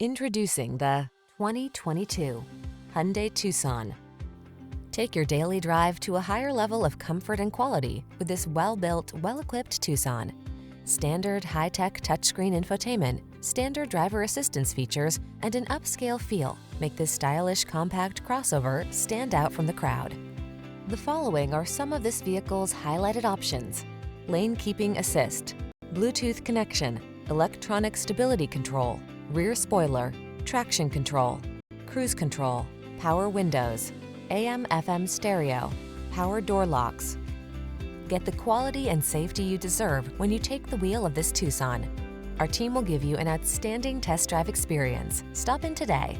Introducing the 2022 Hyundai Tucson. Take your daily drive to a higher level of comfort and quality with this well-built, well-equipped Tucson. Standard high-tech touchscreen infotainment, standard driver assistance features, and an upscale feel make this stylish compact crossover stand out from the crowd. The following are some of this vehicle's highlighted options: lane keeping assist, Bluetooth connection, electronic stability control, rear spoiler, traction control, cruise control, power windows, AM/FM stereo, power door locks. Get the quality and safety you deserve when you take the wheel of this Tucson. Our team will give you an outstanding test drive experience. Stop in today.